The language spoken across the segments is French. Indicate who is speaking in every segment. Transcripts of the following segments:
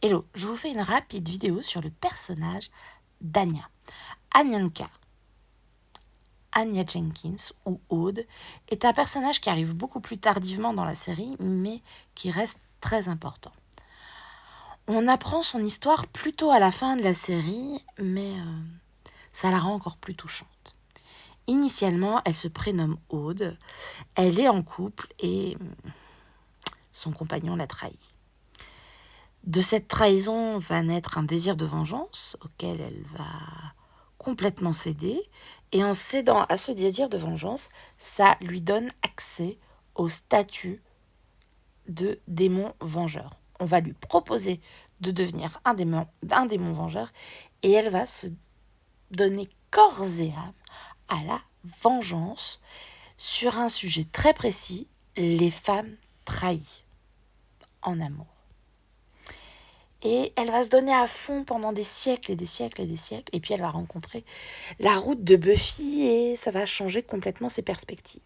Speaker 1: Hello, je vous fais une rapide vidéo sur le personnage d'Anya. Anyanka, Anya Jenkins ou Aude, est un personnage qui arrive beaucoup plus tardivement dans la série, mais qui reste très important. On apprend son histoire plutôt à la fin de la série, mais ça la rend encore plus touchante. Initialement, elle se prénomme Aude, elle est en couple et son compagnon l'a trahie. De cette trahison va naître un désir de vengeance auquel elle va complètement céder. Et en cédant à ce désir de vengeance, ça lui donne accès au statut de démon vengeur. On va lui proposer de devenir un démon vengeur et elle va se donner corps et âme à la vengeance sur un sujet très précis, les femmes trahies en amour. Et elle va se donner à fond pendant des siècles et des siècles et des siècles. Et puis elle va rencontrer la route de Buffy et ça va changer complètement ses perspectives.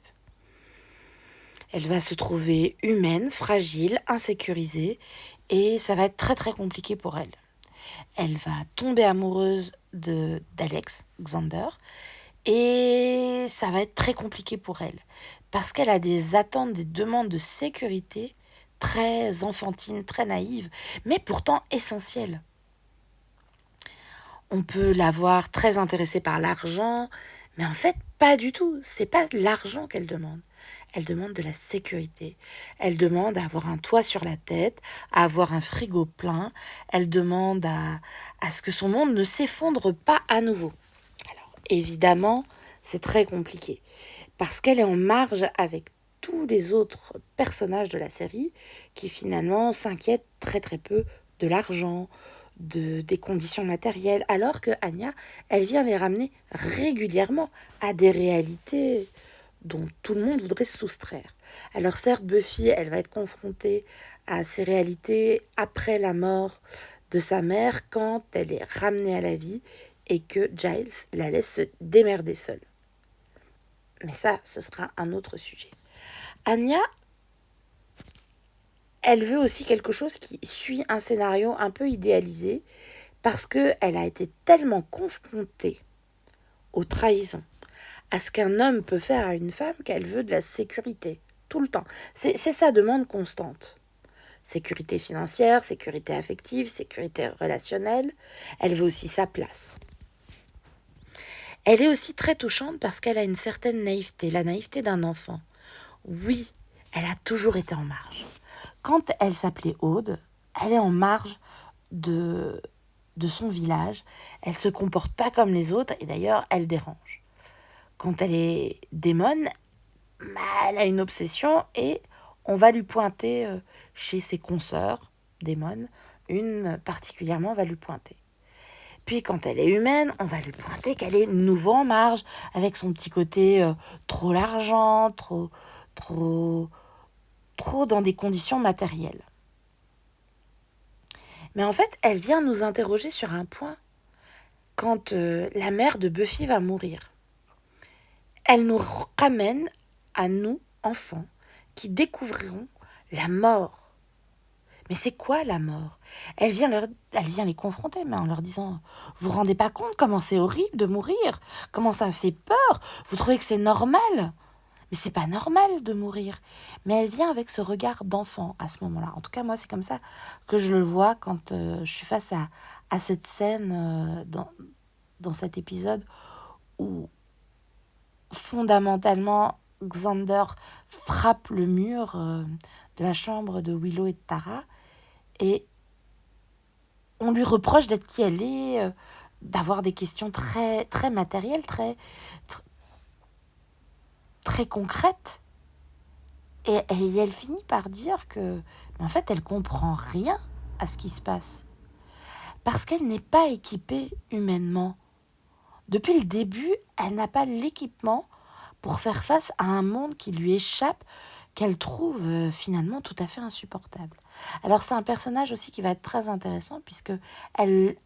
Speaker 1: Elle va se trouver humaine, fragile, insécurisée. Et ça va être très très compliqué pour elle. Elle va tomber amoureuse d'Alex, Xander. Et ça va être très compliqué pour elle. Parce qu'elle a des attentes, des demandes de sécurité très enfantines, très naïves, mais pourtant essentielles. On peut la voir très intéressée par l'argent, mais en fait, pas du tout. C'est pas l'argent qu'elle demande. Elle demande de la sécurité. Elle demande à avoir un toit sur la tête, à avoir un frigo plein. Elle demande à ce que son monde ne s'effondre pas à nouveau. Alors, évidemment, c'est très compliqué. Parce qu'elle est en marge avec tous les autres personnages de la série qui finalement s'inquiètent très très peu de l'argent, des conditions matérielles, alors que Anya, elle vient les ramener régulièrement à des réalités dont tout le monde voudrait se soustraire. Alors certes, Buffy, elle va être confrontée à ces réalités après la mort de sa mère, quand elle est ramenée à la vie et que Giles la laisse se démerder seule. Mais ça, ce sera un autre sujet. Anya, elle veut aussi quelque chose qui suit un scénario un peu idéalisé parce qu'elle a été tellement confrontée aux trahisons, à ce qu'un homme peut faire à une femme, qu'elle veut de la sécurité, tout le temps. C'est sa demande constante. Sécurité financière, sécurité affective, sécurité relationnelle. Elle veut aussi sa place. Elle est aussi très touchante parce qu'elle a une certaine naïveté, la naïveté d'un enfant. Oui, elle a toujours été en marge. Quand elle s'appelait Aude, elle est en marge de son village. Elle se comporte pas comme les autres et d'ailleurs, elle dérange. Quand elle est démon, elle a une obsession et on va lui pointer chez ses consoeurs démons, une particulièrement va lui pointer. Puis quand elle est humaine, on va lui pointer qu'elle est nouveau en marge, avec son petit côté trop l'argent, trop dans des conditions matérielles. Mais en fait, elle vient nous interroger sur un point. Quand la mère de Buffy va mourir, elle nous ramène à nous, enfants, qui découvrirons la mort. Mais c'est quoi la mort ? Elle vient les confronter, mais en leur disant « Vous vous rendez pas compte comment c'est horrible de mourir ? Comment ça me fait peur ? Vous trouvez que c'est normal ? Mais c'est pas normal de mourir. » Mais elle vient avec ce regard d'enfant à ce moment-là. En tout cas, moi, c'est comme ça que je le vois quand je suis face à cette scène dans cet épisode où fondamentalement Xander frappe le mur de la chambre de Willow et de Tara et on lui reproche d'être qui elle est, d'avoir des questions très, très matérielles, très concrètes. Et elle finit par dire que, en fait, elle comprend rien à ce qui se passe. Parce qu'elle n'est pas équipée humainement. Depuis le début, elle n'a pas l'équipement pour faire face à un monde qui lui échappe, qu'elle trouve finalement tout à fait insupportable. Alors c'est un personnage aussi qui va être très intéressant, puisque elle,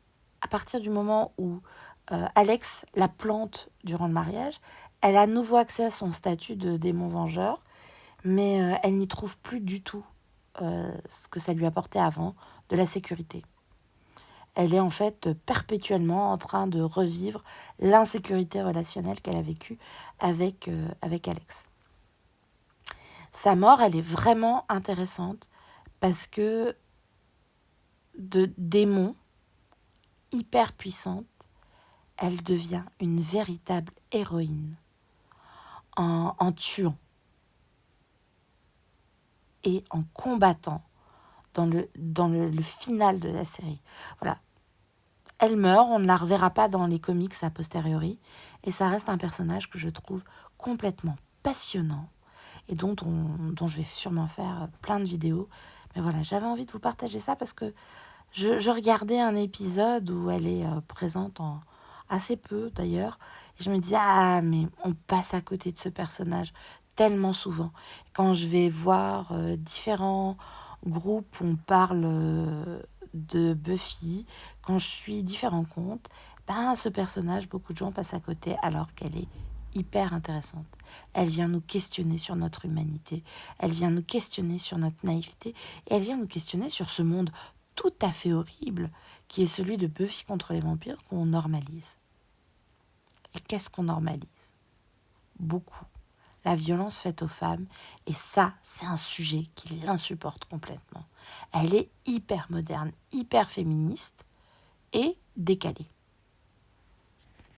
Speaker 1: à partir du moment où Alex la plante durant le mariage, elle a à nouveau accès à son statut de démon vengeur, mais elle n'y trouve plus du tout ce que ça lui apportait avant, de la sécurité. Elle est en fait perpétuellement en train de revivre l'insécurité relationnelle qu'elle a vécue avec Alex. Sa mort, elle est vraiment intéressante parce que de démon hyper puissante, elle devient une véritable héroïne en tuant et en combattant dans le final de la série. Voilà. Elle meurt, on ne la reverra pas dans les comics a posteriori, et ça reste un personnage que je trouve complètement passionnant et dont je vais sûrement faire plein de vidéos. Mais voilà, j'avais envie de vous partager ça parce que je regardais un épisode où elle est présente en assez peu d'ailleurs, et je me disais, ah mais on passe à côté de ce personnage tellement souvent. Quand je vais voir différents groupes où on parle de Buffy, quand je suis différents comptes, ben ce personnage, beaucoup de gens passent à côté alors qu'elle est hyper intéressante. Elle vient nous questionner sur notre humanité, elle vient nous questionner sur notre naïveté, et elle vient nous questionner sur ce monde tout à fait horrible qui est celui de Buffy contre les vampires qu'on normalise. Et qu'est-ce qu'on normalise? Beaucoup. La violence faite aux femmes, et ça, c'est un sujet qui l'insupporte complètement. Elle est hyper moderne, hyper féministe et décalée.